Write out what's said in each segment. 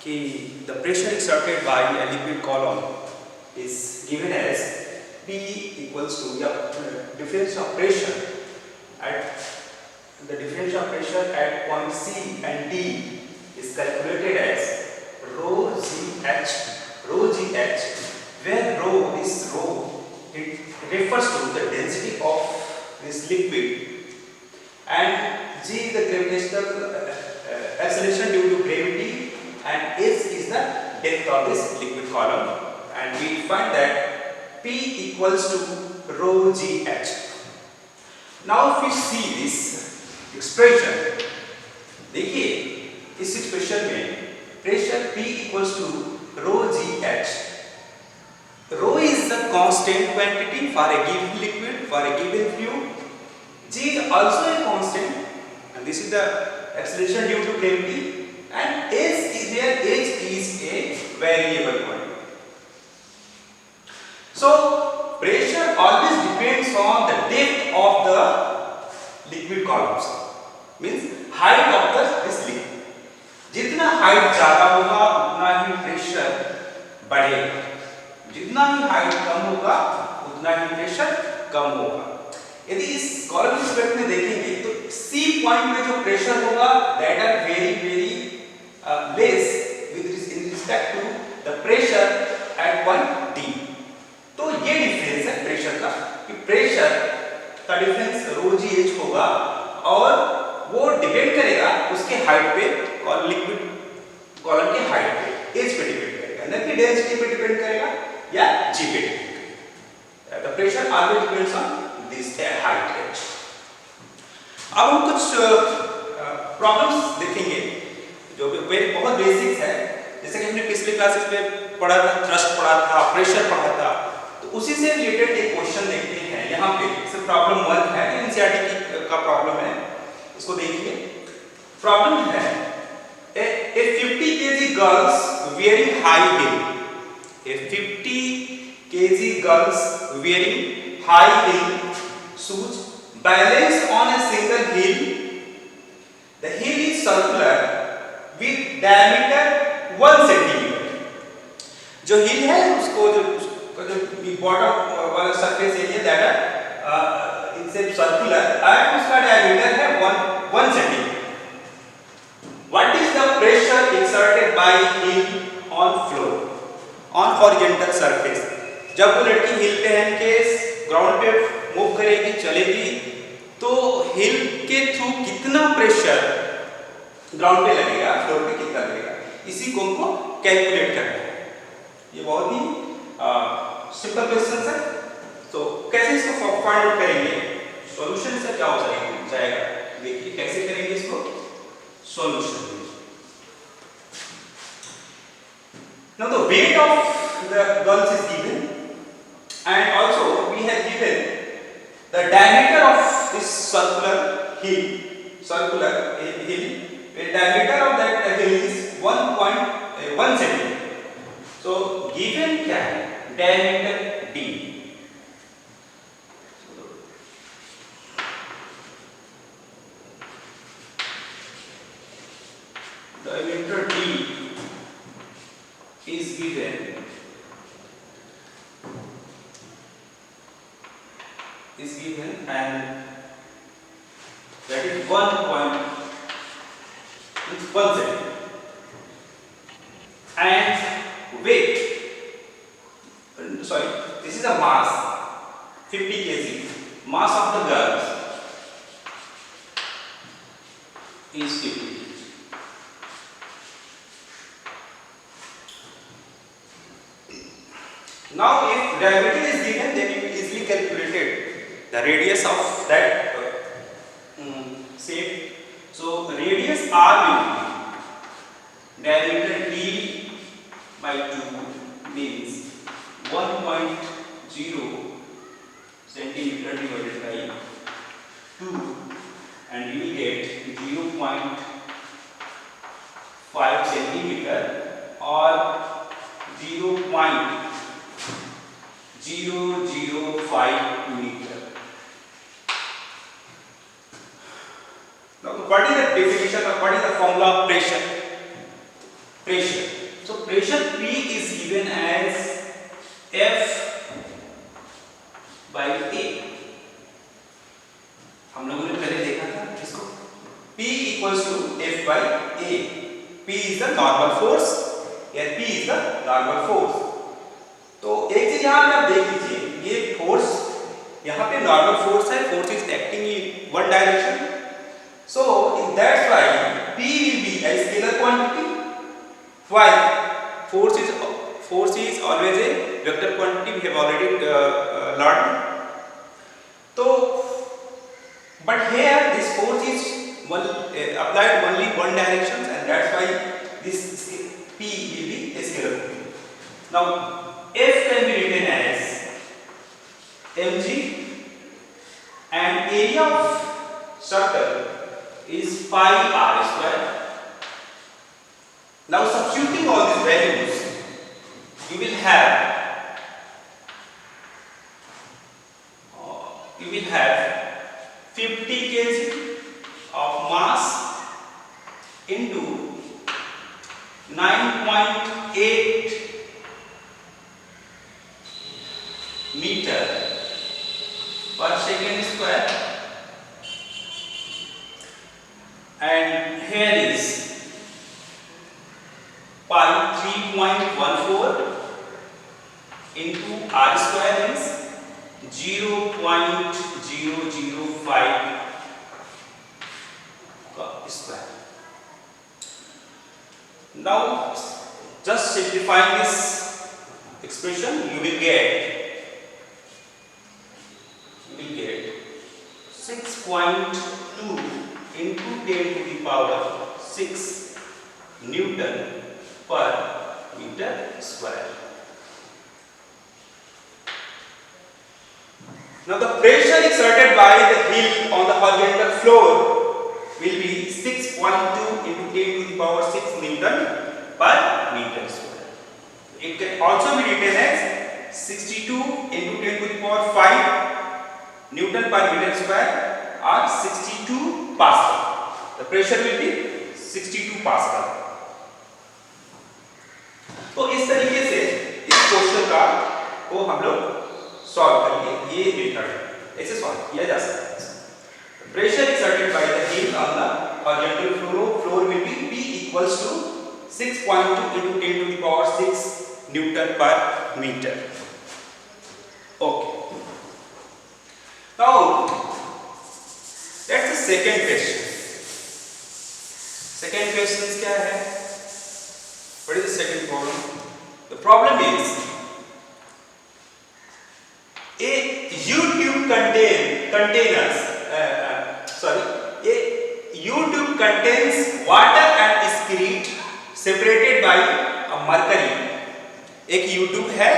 कि the pressure exerted by a liquid column is given as P equals to difference of pressure at the difference of pressure at point C and D is calculated as rho GH, where rho it refers to the density of this liquid and G the gravitational acceleration due to gravity and S is the depth of this liquid column, and we find that P equals to rho GH. Now if we see this expression, देखिए इस expression में pressure P equals to rho GH. Rho is the constant quantity for a given liquid, for a given fluid. G is also a constant, and this is the acceleration due to gravity, and S is where H is a variable quantity. So pressure always depends on the depth of the liquid columns, means height of this liquid. जितना height ज्यादा होगा उतना ही pressure बढ़ेगा, जितना ही height कम होगा उतना ही pressure कम होगा. यदि इस कॉलम एस्पेक्ट में देखेंगे तो सी पॉइंट में जो प्रेशर होगा that are very less with respect to the pressure at point D. तो ये डिफरेंस है प्रेशर का, कि प्रेशर का डिफरेंस rho GH होगा और वो डिपेंड करेगा उसके हाइट पे और लिक्विड कॉलम के हाइट पे, एज पे डिपेंड करेगा, न कि डेंसिटी पे डिपेंड करेगा या जी पे डिपेंड करेगा. The pressure always depends on this height as. अब हम कुछ प्रॉब्लम्स देखेंगे जो बहुत बेसिक्स है, जैसे कि हमने पिछले क्लासेस में पढ़ा था, थ्रस्ट पढ़ा था, प्रेशर पढ़ा था, तो उसी से रिलेटेड एक क्वेश्चन देखते हैं. यहाँ पे सिर्फ प्रॉब्लम 1 है, एनसीईआरटी का प्रॉब्लम है, इसको देखिए. प्रॉब्लम है a 50 kg girls wearing high heel, a 50 kg girls wearing high heel shoes balance on a single heel. The heel is circular with diameter 1 centimeter. जो heel है उसको जो बॉटम वाला सरफेस एरिया दैट आर इनसे circular and उसका diameter है 1 centimetre. What is the pressure exerted by heel on floor on horizontal surface? जब वो लड़की heel पहन के ग्राउंड पे मूव करेगी, चलेगी, तो heel के थ्रू कितना प्रेशर ग्राउंड पे लगेगा, फ्लोर पे कितना लगेगा, इसी को हमको कैलकुलेट करना है. ये बहुत ही सिंपल क्वेश्चन है. तो कैसे इसको फाइंड आउट करेंगे, सॉल्यूशन से क्या हो जाएगा, देखिए कैसे करेंगे इसको solution. Now the weight of the girls is given, and also we have given the diameter of this circular heel. The diameter of that heel is 1.1 centimeter. So given क्या है, diameter D. Diameter D is given and that is 1.1 centimeter, and weight, sorry, this is a mass 50 kg, mass of the girls is 50 kg. Now if diameter is given, then you easily calculated the radius of that shape. So radius R will be diameter D by 2 means 1.0 centimeter divided by 2, and you will get 0.5 centimeter or 0.005 meter. Now what is the definition or what is the formula of pressure? Pressure pressure P is given as F by A। हम लोगों ने पहले देखा था इसको, P equals to F by A। P is the normal force या P is the normal force। तो एक चीज यहाँ आप देख लीजिए, ये फोर्स यहाँ पे नॉर्मल फोर्स है, force is acting in one direction, so that's why P will be a scalar quantity while force is always a vector quantity, we have already learned। तो but here this force is applied only one direction and that's why this P will be a scalar quantity। Now F can be written as mg and area of circle is pi r square। Now substituting all these values, you will have 50 kg of mass into 9.8 meter per second square, and here is pi 3.14 into r square is 0.005 square। Now just simplifying this expression, you will get 6.2 into 10 to the power 6 Newton per meter square। Now the pressure exerted by the hill on the horizontal floor will be 6.2 into 10 to the power 6 Newton per meter square। It can also be written as 62 into 10 to the power 5 Newton per meter square or 62 Pascal। The pressure will be 62 Pascal। तो इस तरीके से इस question का को हम लोग solve करेंगे। ये मेथड है, ऐसे सॉल्व किया जा सकता है। Pressure exerted by the hill on the horizontal floor will be P equals to 6.2 into 10 to the power 6 Newton per meter। Okay, now that's the second question। second question is क्या है? What is the second problem? The problem is a U-tube contains water and spirit separated by a mercury। एक U-tube है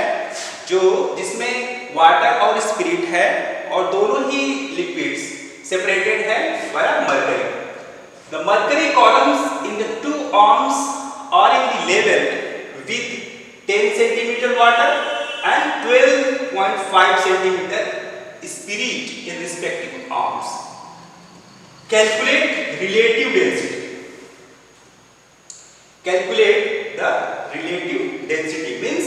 जो जिसमें water और spirit है और दोनों ही लिक्विड्स सेपरेटेड है by mercury. The mercury columns in the two arms are in the level with 10 centimeter water and 12.5 centimeter spirit in respective arms। Calculate relative density। Calculate the relative density means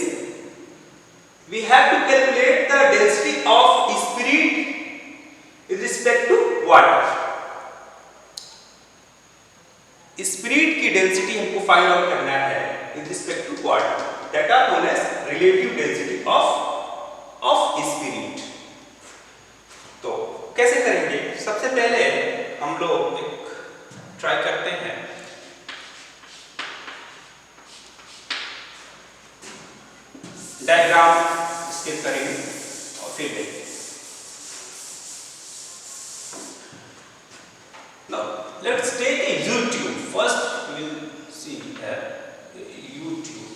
we have to calculate the density of spirit with respect to water। Spirit की density हमको find out करना है with respect to water, that are known as relative density of spirit. तो कैसे करेंगे? सबसे पहले हम लोग एक ट्राई करते हैं। डायग्राम स्केच करेंगे और फिर देखेंगे। Now let's take a U-tube. First we will see here a U-tube।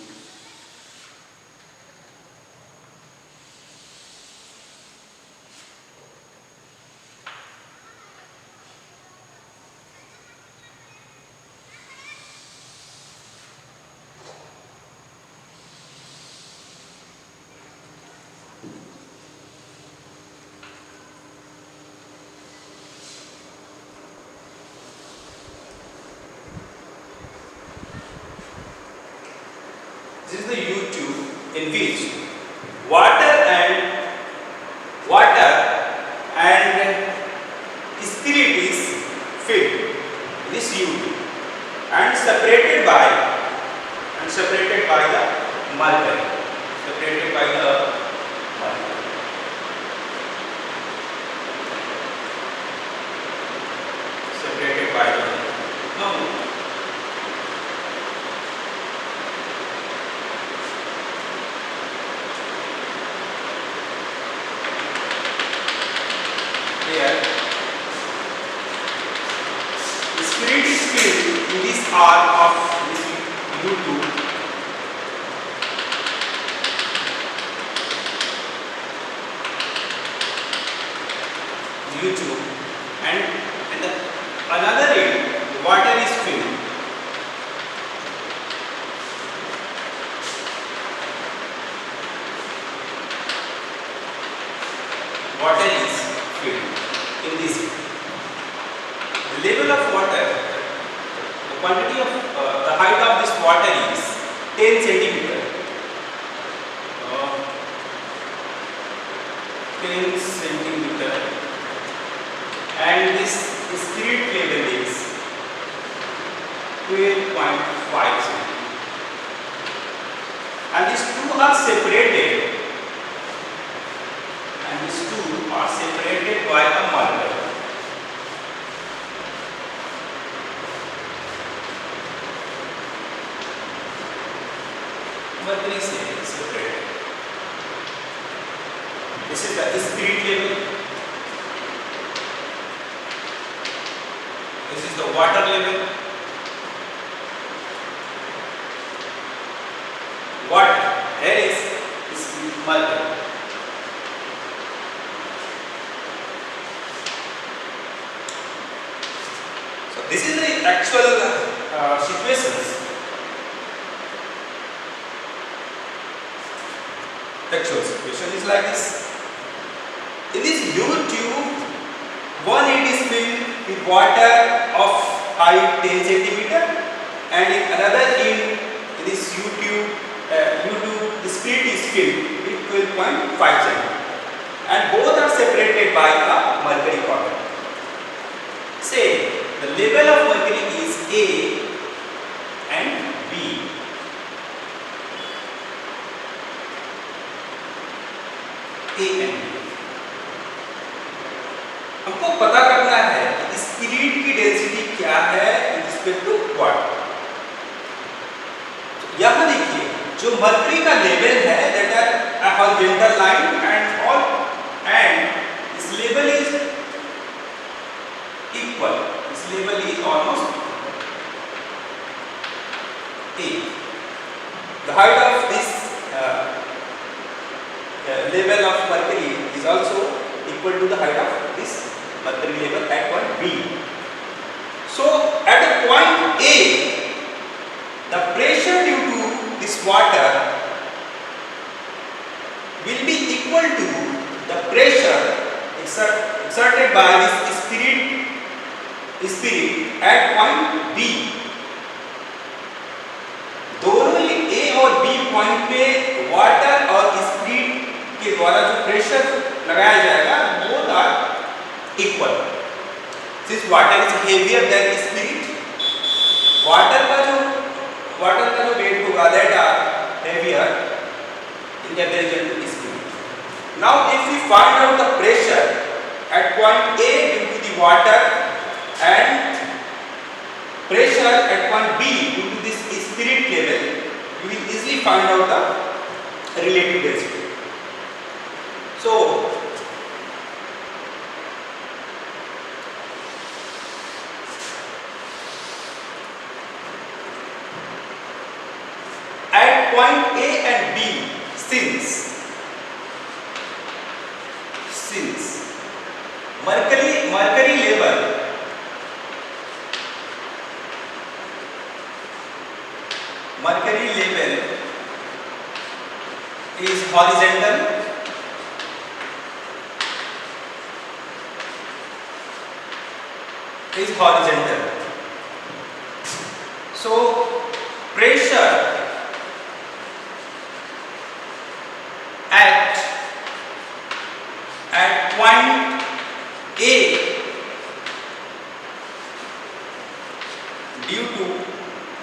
the U-tube in which water and spirit is filled. This U-tube and separated by the mercury. Separated by the mercury. Separated by the no. Here, the spirit is filled in this arm of this U-tube. U-tube and another end the water is filled. Water is filled in this. The level of water, the quantity of the height of this water is 10 centimeter. 10 centimeter. And this spirit level is 12.5 cm. And these two are separated. By a mercury. Mercury is separated. This is the spirit level. This is the water level. Water, there is mercury. So this is the actual situations. Actual situation is like this. In this U-tube, one end is filled with water of height 10 centimeter, and in another end, in this U-tube, the spirit is filled with 12.5 centimeter, and both are separated by a mercury cotton. Say the level of mercury is A and B. A and B. हमको पता करना है कि spirit की density क्या है in respect to water. यहाँ देखिए जो मर्करी का लेवल है that are a horizontal line and this level is equal. This level is almost A. The height of this level of mercury is also equal to the height of this mercury level at point B. So at a point A, the pressure due to this water will be equal to the pressure exerted by this spirit at point B. दोनों ही A और B point पे water और spirit के द्वारा जो pressure लगाया जाएगा both are equal. Since water is heavier than spirit, water का जो वेट होगा that are heavier in comparison to spirit. Now if we find out the pressure at point A due to the water and pressure at point B due to this spirit level, you will easily find out the relative density. So at point A and B, since mercury level is horizontal, so pressure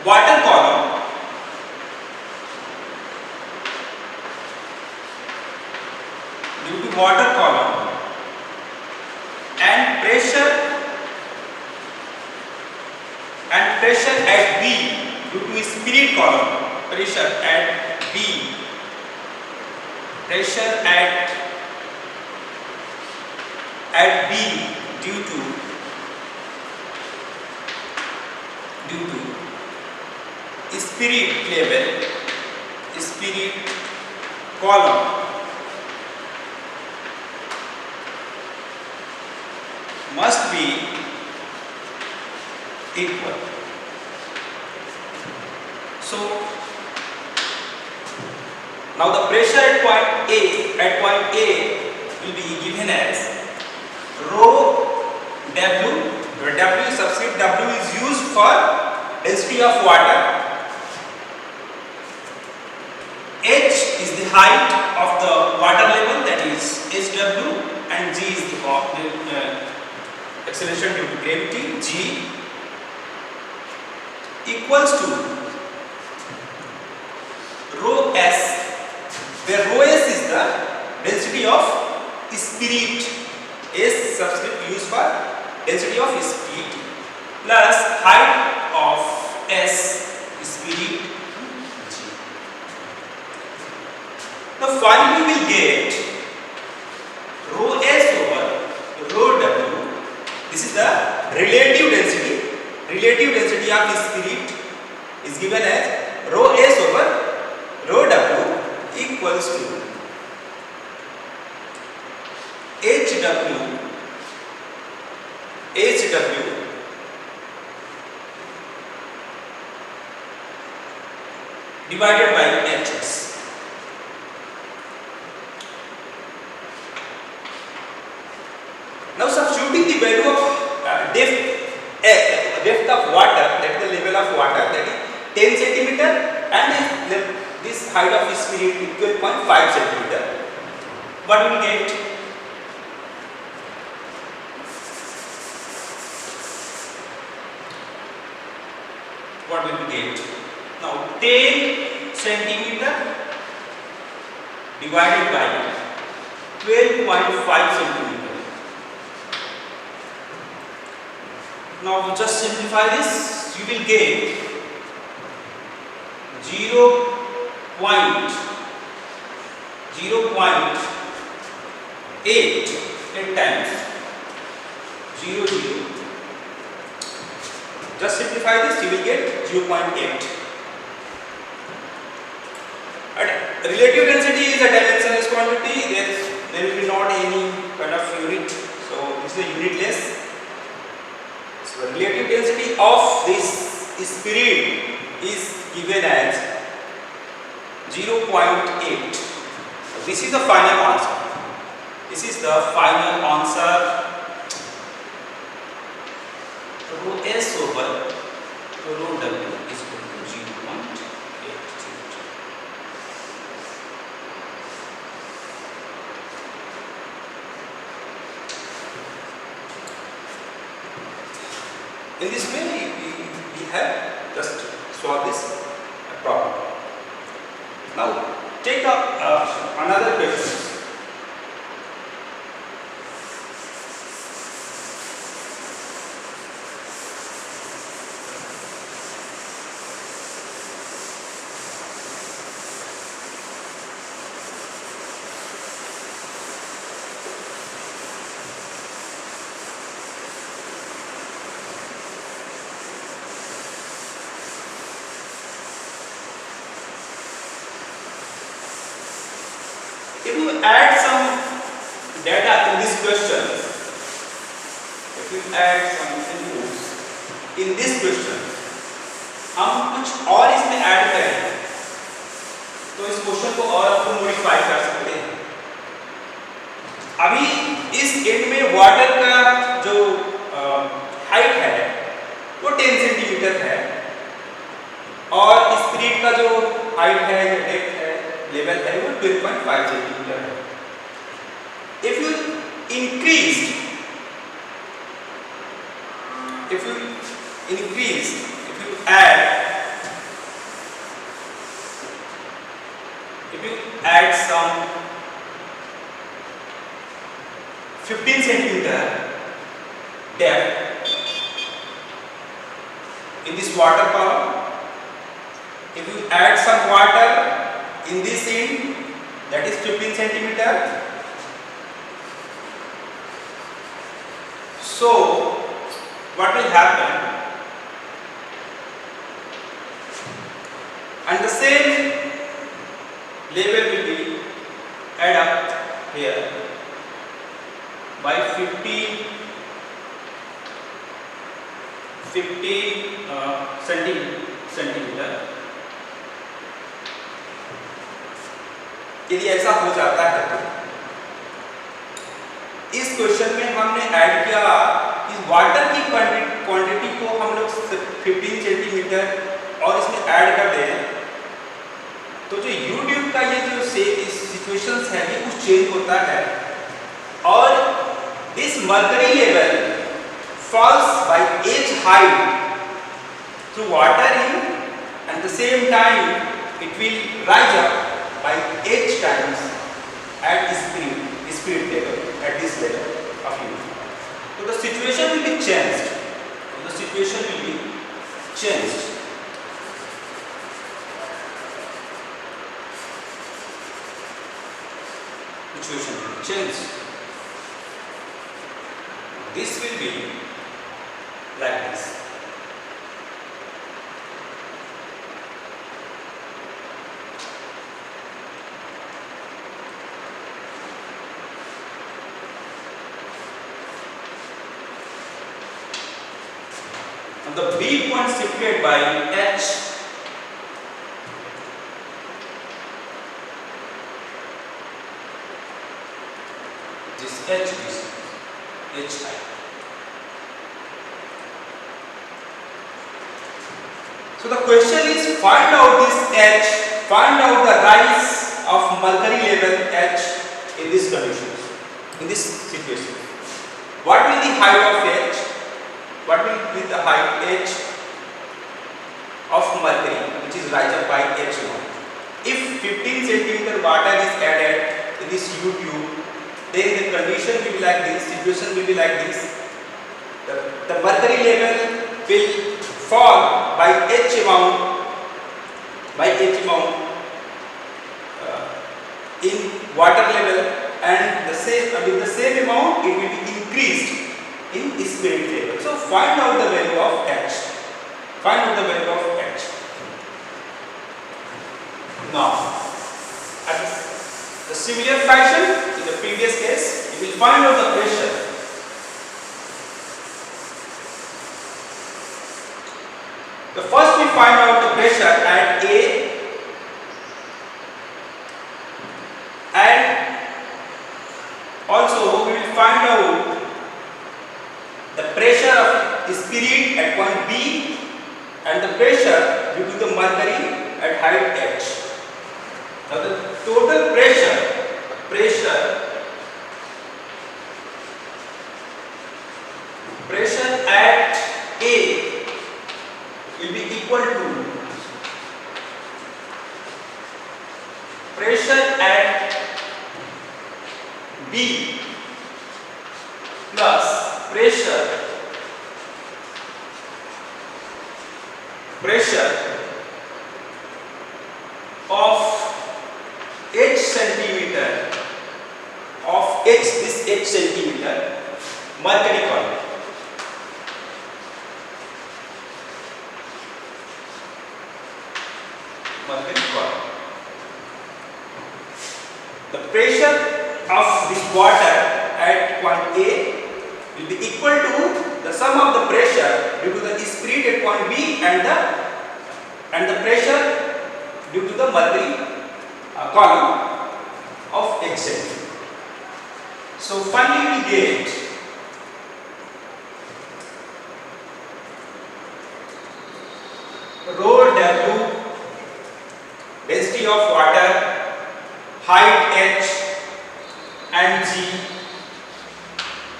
water column and pressure at B due to spirit column, pressure at B, pressure at B due to spirit column must be equal. So now the pressure at point A will be given as rho W, where W is subscript W is used for density of water. H is the height of the water level, that is HW, and G is the acceleration due to gravity, G, equals to rho S, where rho S is the density of spirit, S subscript used for density of spirit, plus height of S spirit, G. Now finally we will get rho S over rho W. This is the relative density of spirit is given as rho S over rho W equals to HW divided by HS. Now substituting the value of depth of water, that is the level of water, that is 10 centimeter, and this height of spirit is 12.5 centimeter. What will get? What will we get? Now 10 centimeter divided by 12.5 centimeter. Now we just simplify this, you will get 0.8 10 times 0, 0. Just simplify this, you will get 0.8. Relative density is a dimensionless quantity. There will be not any kind of unit, so this is a unitless. So the relative density of this spirit is given as 0.8. So this is the final answer. Rho S over rho W is equal to 0.8. In this way, we have just solved this problem. Now, take up another question. If you add some data in this question, if you add some inputs in this question, हम कुछ और इसमें add करें तो इस question को और हम मॉडिफाई कर सकते हैं। अभी इस एंड में वाटर का जो हाइट है वो 10 सेंटीमीटर है और स्पिरिट का जो हाइट है, जो डेप्थ है, लेवल है वो 12.5 सेंटीमीटर है। If you add depth in this water column. If you add some water in this end, that is 15 centimeter. So what will happen? And the same level will be add up here by 15 centimetre. यदि ऐसा हो जाता है तो इस question में हमने add किया इस वाटर की क्वांटिटी को हम लोग 15 सेंटीमीटर और इसमें ऐड कर दें तो जो यू ट्यूब का ये जो सिचुएशंस है ये कुछ चेंज होता है और this mercury level falls by H height through water in and the same time it will rise up by h times at spirit level at this level of u. So the situation will be changed. The situation will be changed. Situation will be changed. This will be like this. And the B point shifted by H this H is HI. So the question is find out this H, find out the rise of mercury level H in these conditions, in this situation. What will the height of H? What will be the height H of mercury which is rise up by H1? If 15 centimeter water is added in this U tube, then the condition will be like this, situation will be like this. The mercury level will fall by H amount in water level and with the same amount it will be increased in spirit level. So find out the value of H. Find out the value of H. Now, at the similar fashion in the previous case, you will find out the pressure. The first we find out the pressure at A and also we will find out the pressure of spirit at point B and the pressure due to the mercury at height H. Now the total pressure at A will be equal to pressure at B plus pressure of H centimeter of this H centimeter mercury column. The pressure of this water at point A will be equal to the sum of the pressure due to the spirit at point B and the pressure due to the mercury column of H centimeter. So finally we get rho W, density of water, height H and G.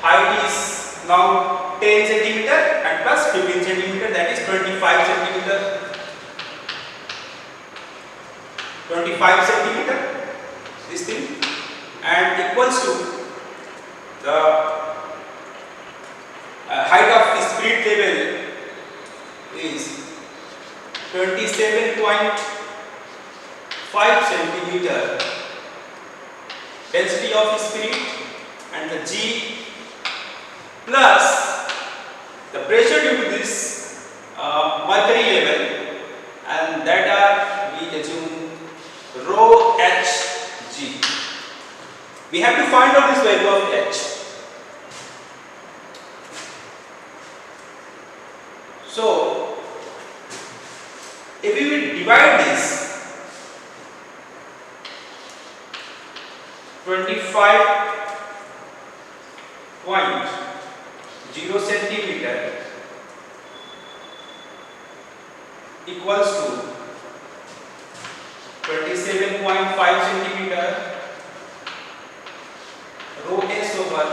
Height is now 10 centimeter and plus 15 centimeter, that is 25 centimeter. 25 centimeter this thing and equals to the height of spirit level is 27.5 centimeter. Density of spirit and the G plus the pressure due to this mercury level, and that are, we assume, rho Hg. We have to find out this value of H. So if we will divide this 25.0 centimeter equals to 27.5 centimeter rho S over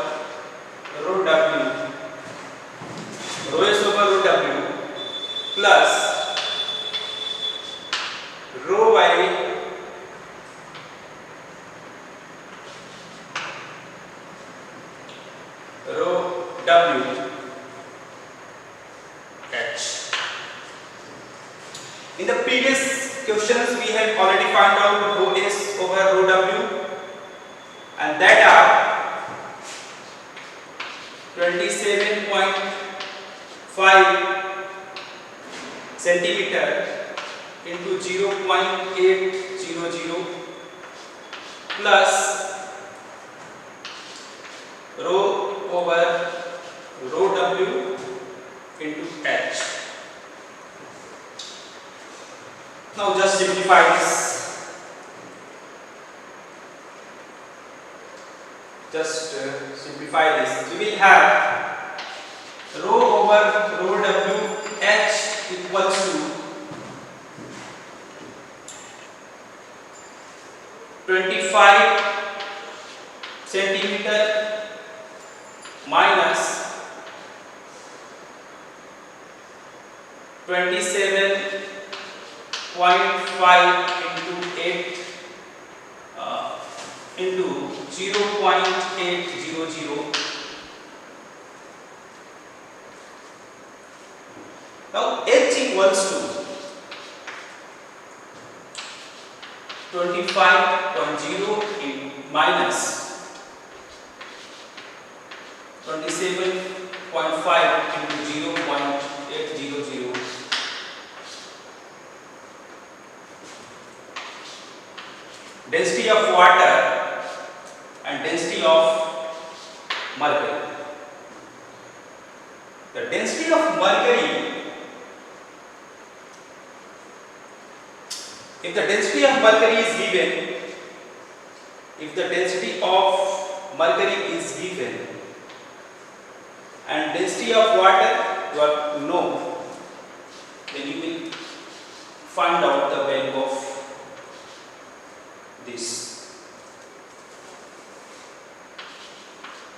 rho W, rho S over rho W plus rho by rho W H. In the previous questions we have already found out rho S over rho W, and that are 27.5 centimeter into 0.800 plus rho over rho W into H. Now just simplify this. Simplify this. We will have rho over rho W H equals to 25 centimeter minus 27.5 into 8 into 0.800. Now H equals to 25.0 minus 27.5 into 0.800. Density of water and density of mercury. The density of mercury, if the density of mercury is given, and density of water you are to know, then you will find out the value of this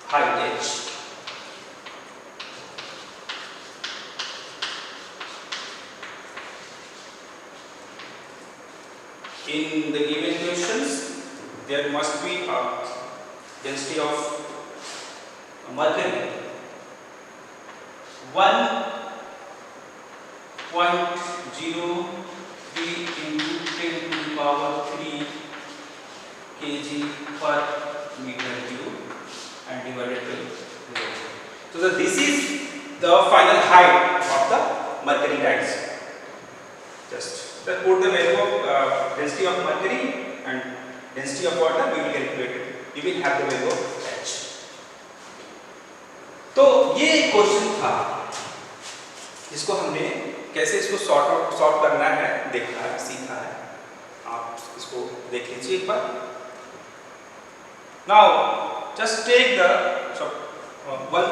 height H. In the given questions, there must be a density of mercury 1.03 into 10 to the power 3 kg per meter cube and divided by 0. So this is the final height of the mercury tiles. Just put the value of density of mercury and density of water, we will calculate it. You will have the value of H. तो ये question था जिसको हमने कैसे इसको sort करना है देखा है, सीखा है. आप इसको देख लीजिए एक बार. Now just take the one